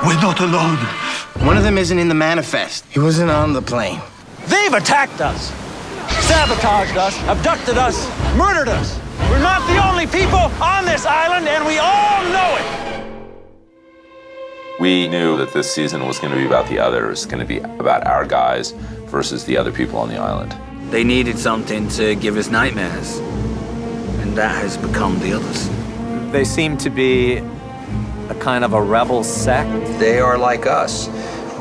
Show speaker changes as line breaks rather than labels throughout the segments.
We're not alone.
One of them isn't in the manifest. He wasn't on the plane.
They've attacked us, sabotaged us, abducted us, murdered us. We're not the only people on this island, and we all know it.
We knew that this season was going to be about the others, going to be about our guys versus the other people on the island.
They needed something to give us nightmares, and that has become the others.
They seem to be a kind of a rebel sect.
They are like us,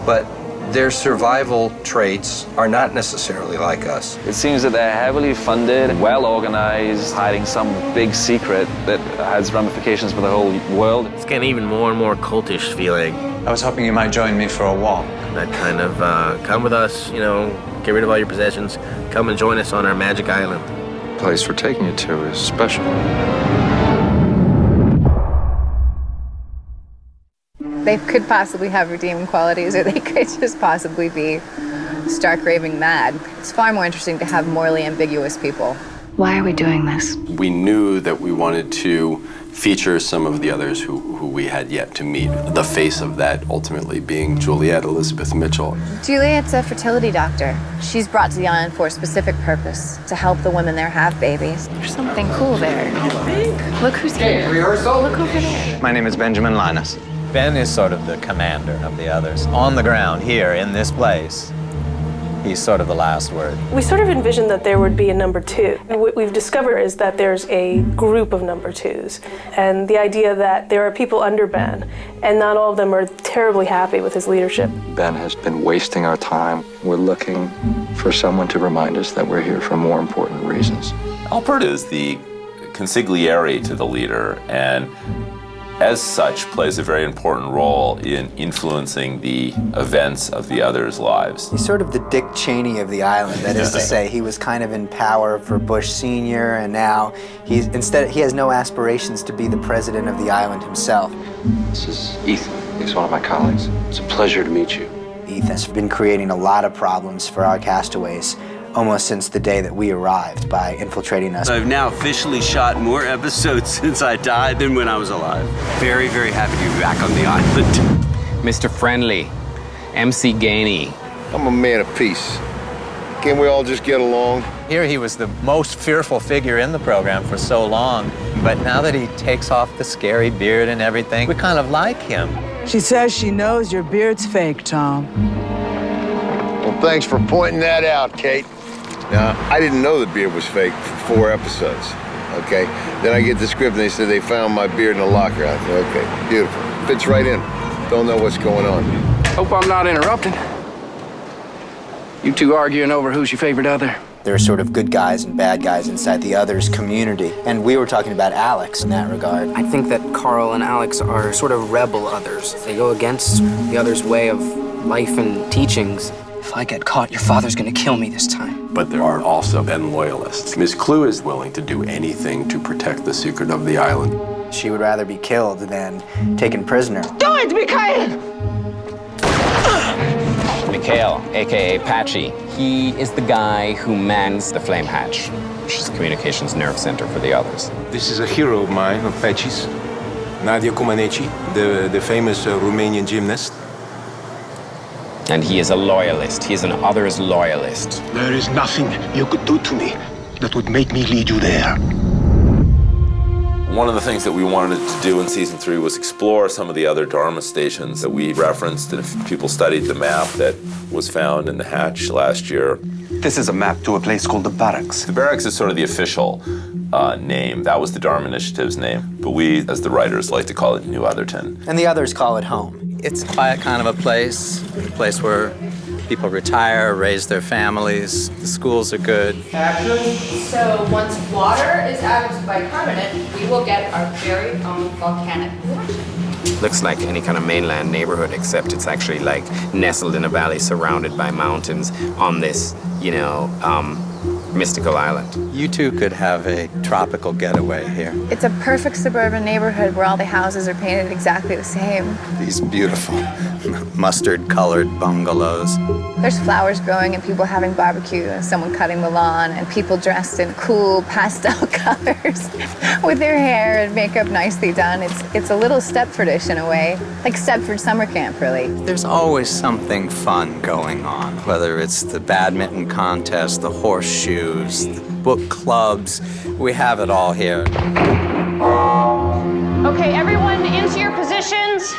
but their survival traits are not necessarily like us.
It seems that they're heavily funded, well organized, hiding some big secret that has ramifications for the whole world.
It's getting even more and more cultish feeling.
I was hoping you might join me for a walk.
That kind of, come with us, you know, get rid of all your possessions, come and join us on our magic island.
The place we're taking you to is special.
They could possibly have redeeming qualities, or they could just possibly be stark raving mad. It's far more interesting to have morally ambiguous people.
Why are we doing this?
We knew that we wanted to feature some of the others who we had yet to meet. The face of that ultimately being Juliet Elizabeth Mitchell.
Juliet's a fertility doctor. She's brought to the island for a specific purpose, to help the women there have babies. There's something cool there. Look who's here.
Rehearsal?
Look over there.
My name is Benjamin Linus.
Ben is sort of the commander of the others. On the ground, here, in this place, he's sort of the last word.
We sort of envisioned that there would be a number two. And what we've discovered is that there's a group of number twos. And the idea that there are people under Ben, and not all of them are terribly happy with his leadership.
Ben has been wasting our time. We're looking for someone to remind us that we're here for more important reasons.
Alpert is the consigliere to the leader, and as such plays a very important role in influencing the events of the others' lives.
He's sort of the Dick Cheney of the island. That is to say, he was kind of in power for Bush Sr., and now he has no aspirations to be the president of the island himself.
This is Ethan. He's one of my colleagues. It's a pleasure to meet you.
Ethan's been creating a lot of problems for our castaways almost since the day that we arrived by infiltrating us.
I've now officially shot more episodes since I died than when I was alive. Very, very happy to be back on the island.
Mr. Friendly, MC Gainey.
I'm a man of peace. Can't we all just get along?
Here he was the most fearful figure in the program for so long, but now that he takes off the scary beard and everything, we kind of like him.
She says she knows your beard's fake, Tom.
Well, thanks for pointing that out, Kate. Now, I didn't know the beard was fake for 4 episodes, okay? Then I get the script and they said they found my beard in a locker. I thought, okay, beautiful. Fits right in. Don't know what's going on.
Hope I'm not interrupting. You two arguing over who's your favorite other?
There are sort of good guys and bad guys inside the others community. And we were talking about Alex in that regard.
I think that Carl and Alex are sort of rebel others. They go against the others' way of life and teachings. If I get caught, your father's gonna kill me this time.
But there are also Ben loyalists. Miss Clue is willing to do anything to protect the secret of the island.
She would rather be killed than taken prisoner.
Do it, Mikhail!
Mikhail, a.k.a. Patchy. He is the guy who mans the flame hatch, which is the communications nerve center for the others.
This is a hero of mine, of Patchy's, Nadia Comaneci, the famous Romanian gymnast.
And he is a loyalist. He is an others loyalist.
There is nothing you could do to me that would make me lead you there.
One of the things that we wanted to do in season 3 was explore some of the other Dharma stations that we referenced, and if people studied the map that was found in the hatch last year.
This is a map to a place called the Barracks.
The Barracks is sort of the official name. That was the Dharma Initiative's name, but we, as the writers, like to call it New Otherton.
And the others call it home.
It's a quiet kind of a place where people retire, raise their families, the schools are good.
So once water is out of bicarbonate, we will get our very own volcanic eruption.
Looks like any kind of mainland neighborhood, except it's actually like nestled in a valley surrounded by mountains on this, mystical island.
You two could have a tropical getaway here.
It's a perfect suburban neighborhood where all the houses are painted exactly the same.
These beautiful mustard-colored bungalows.
There's flowers growing and people having barbecue and someone cutting the lawn and people dressed in cool pastel colors with their hair and makeup nicely done. It's a little Stepfordish in a way, like Stepford summer camp, really.
There's always something fun going on, whether it's the badminton contest, the horseshoes, the book clubs. We have it all here.
Okay, everyone into your positions.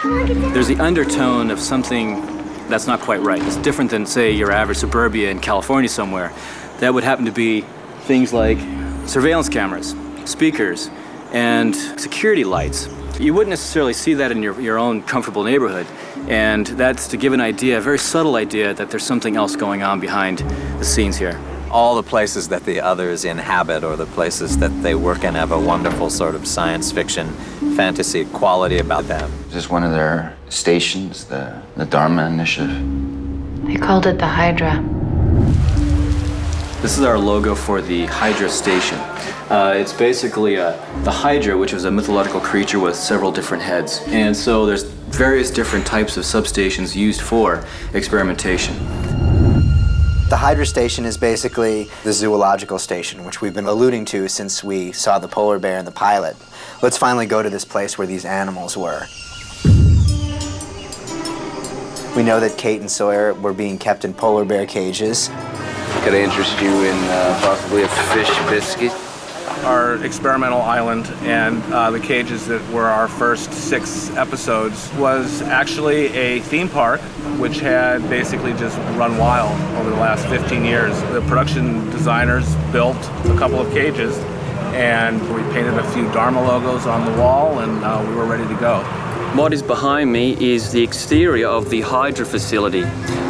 There's the undertone of something that's not quite right. It's different than, say, your average suburbia in California somewhere. That would happen to be things like surveillance cameras, speakers, and security lights. You wouldn't necessarily see that in your own comfortable neighborhood. And that's to give an idea, a very subtle idea, that there's something else going on behind the scenes here.
All the places that the others inhabit or the places that they work in have a wonderful sort of science fiction, fantasy quality about them.
This is one of their stations, the Dharma Initiative.
They called it the Hydra.
This is our logo for the Hydra Station. It's basically the Hydra, which was a mythological creature with several different heads. And so there's various different types of substations used for experimentation.
The Hydra Station is basically the zoological station, which we've been alluding to since we saw the polar bear in the pilot. Let's finally go to this place where these animals were. We know that Kate and Sawyer were being kept in polar bear cages.
Could I interest you in possibly a fish biscuit?
Our experimental island and the cages that were our first 6 episodes was actually a theme park which had basically just run wild over the last 15 years. The production designers built a couple of cages and we painted a few Dharma logos on the wall and we were ready to go.
What is behind me is the exterior of the Hydra facility.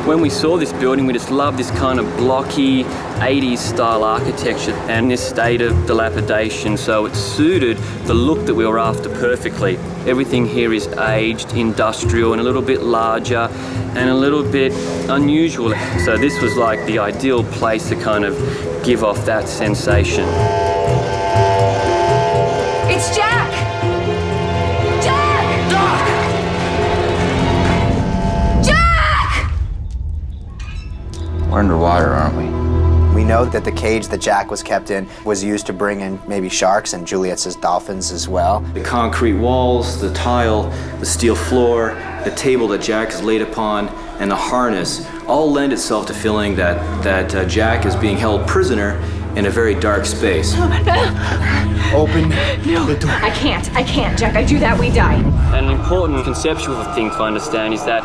When we saw this building, we just loved this kind of blocky 80s style architecture and this state of dilapidation, so it suited the look that we were after perfectly. Everything here is aged, industrial, and a little bit larger and a little bit unusual. So this was like the ideal place to kind of give off that sensation.
It's Jack!
We're underwater, aren't we?
We know that the cage that Jack was kept in was used to bring in maybe sharks, and Juliet says dolphins as well.
The concrete walls, the tile, the steel floor, the table that Jack is laid upon, and the harness all lend itself to feeling that Jack is being held prisoner in a very dark space.
Open the door. I can't, Jack. I do that, we die.
An important conceptual thing to understand is that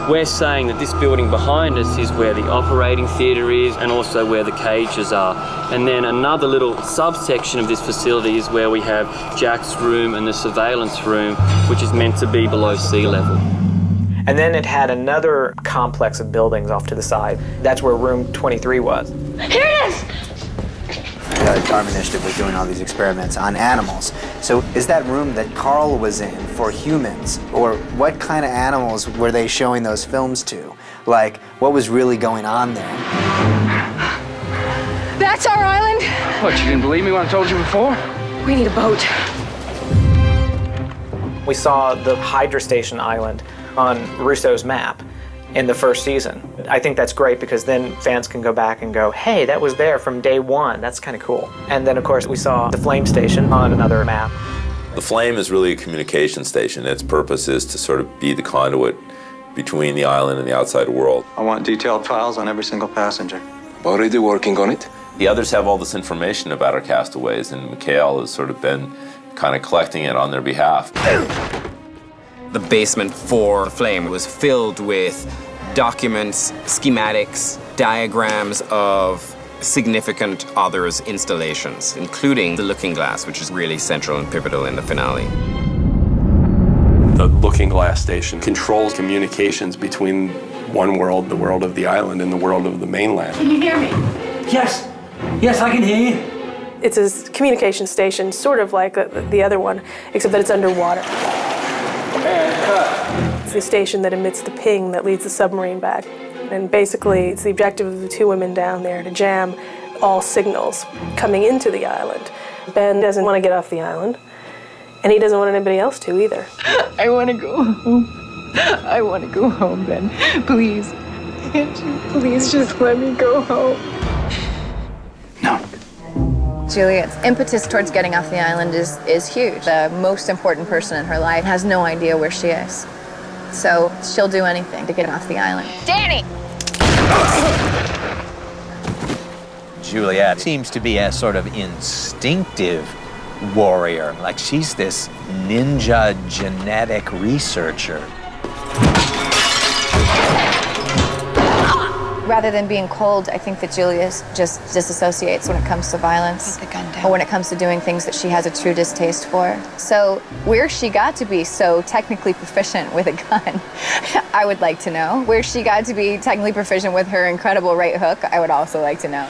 we're saying that this building behind us is where the operating theatre is and also where the cages are. And then another little subsection of this facility is where we have Jack's room and the surveillance room, which is meant to be below sea level.
And then it had another complex of buildings off to the side. That's where room 23 was.
Here it is!
The Dharma Initiative was doing all these experiments on animals. So is that room that Carl was in for humans? Or what kind of animals were they showing those films to? Like, what was really going on there?
That's our island?
What, you didn't believe me when I told you before?
We need a boat.
We saw the Hydra Station island on Russo's map in the first season. I think that's great because then fans can go back and go, hey, that was there from day one. That's kind of cool. And then, of course, we saw the Flame Station on another map.
The Flame is really a communication station. Its purpose is to sort of be the conduit between the island and the outside world.
I want detailed files on every single passenger.
Already working on it?
The others have all this information about our castaways, and Mikhail has sort of been kind of collecting it on their behalf.
The basement for the Flame was filled with documents, schematics, diagrams of significant others' installations, including the Looking Glass, which is really central and pivotal in the finale.
The Looking Glass station controls communications between one world, the world of the island, and the world of the mainland.
Can you hear me?
Yes. Yes, I can hear you.
It's a communication station, sort of like the other one, except that it's underwater. It's the station that emits the ping that leads the submarine back. And basically, it's the objective of the 2 women down there to jam all signals coming into the island. Ben doesn't want to get off the island, and he doesn't want anybody else to either.
I want to go home. I want to go home, Ben. Please. Can't you please just let me go home?
Juliet's impetus towards getting off the island is huge. The most important person in her life has no idea where she is. So she'll do anything to get off the island.
Danny!
Juliet seems to be a sort of instinctive warrior, like she's this ninja genetic researcher.
Rather than being cold, I think that Julia just disassociates when it comes to violence. Or when it comes to doing things that she has a true distaste for. So where she got to be so technically proficient with a gun, I would like to know. Where she got to be technically proficient with her incredible right hook, I would also like to know.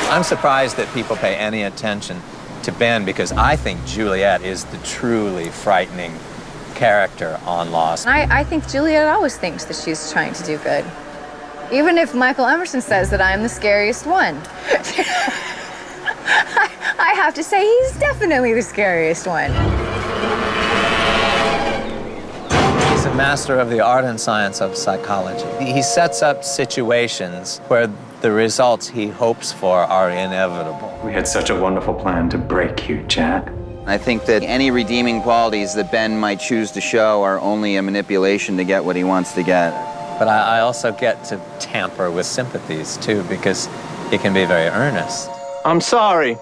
I'm surprised that people pay any attention to Ben because I think Juliet is the truly frightening character on Lost.
I think Juliet always thinks that she's trying to do good. Even if Michael Emerson says that I'm the scariest one. I have to say he's definitely the scariest one.
He's a master of the art and science of psychology. He sets up situations where the results he hopes for are inevitable.
We had such a wonderful plan to break you, Jack.
I think that any redeeming qualities that Ben might choose to show are only a manipulation to get what he wants to get.
But I also get to tamper with sympathies, too, because he can be very earnest.
I'm sorry.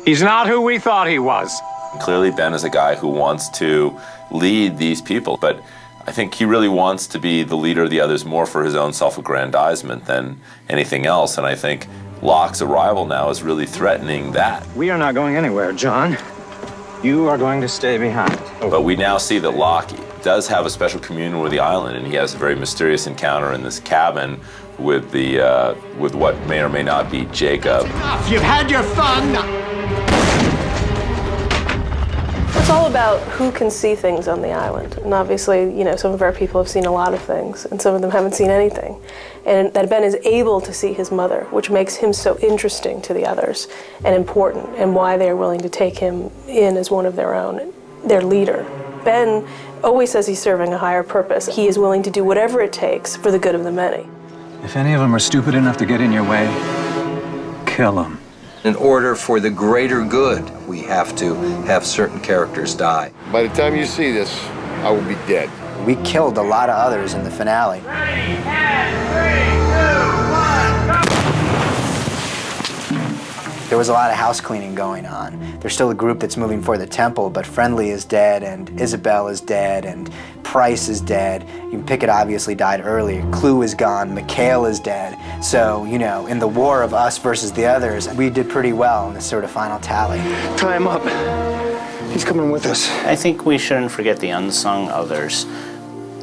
He's not who we thought he was.
Clearly, Ben is a guy who wants to lead these people, but I think he really wants to be the leader of the others more for his own self-aggrandizement than anything else, and I think Locke's arrival now is really threatening that.
We are not going anywhere, John. You are going to stay behind.
But we now see that Locke does have a special communion with the island, and he has a very mysterious encounter in this cabin with with what may or may not be Jacob.
Enough! You've had your fun!
It's all about who can see things on the island. And obviously, you know, some of our people have seen a lot of things, and some of them haven't seen anything. And that Ben is able to see his mother, which makes him so interesting to the others and important, and why they're willing to take him in as one of their own, their leader. Ben always says he's serving a higher purpose. He is willing to do whatever it takes for the good of the many.
If any of them are stupid enough to get in your way, kill them.
In order for the greater good, we have to have certain characters die.
By the time you see this, I will be dead.
We killed a lot of others in the finale. There was a lot of house cleaning going on. There's still a group that's moving for the temple, but Friendly is dead, and Isabel is dead, and Price is dead. Pickett obviously died early. Clue is gone. Mikhail is dead. So, you know, in the war of us versus the others, we did pretty well in this sort of final tally.
Tie him up. He's coming with us.
I think we shouldn't forget the unsung others.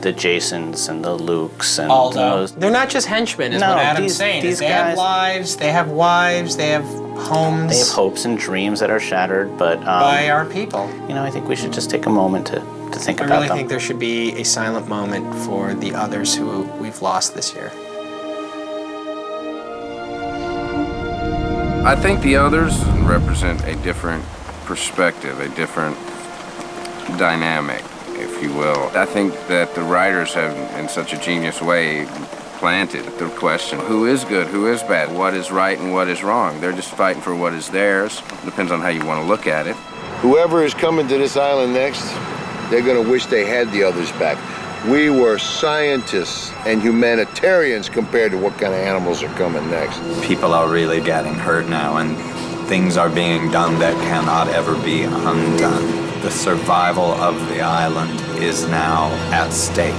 The Jasons and the Lukes and those.
They're not just henchmen, is what Adam's saying. They have lives, they have wives, they have homes.
They have hopes and dreams that are shattered, but
by our people.
You know, I think we should just take a moment to think about them.
I really think there should be a silent moment for the others who we've lost this year.
I think the others represent a different perspective, a different dynamic, if you will. I think that the writers have, in such a genius way, planted the question, who is good, who is bad, what is right and what is wrong? They're just fighting for what is theirs. Depends on how you want to look at it.
Whoever is coming to this island next, they're going to wish they had the others back. We were scientists and humanitarians compared to what kind of animals are coming next.
People are really getting hurt now, and things are being done that cannot ever be undone. The survival of the island is now at stake.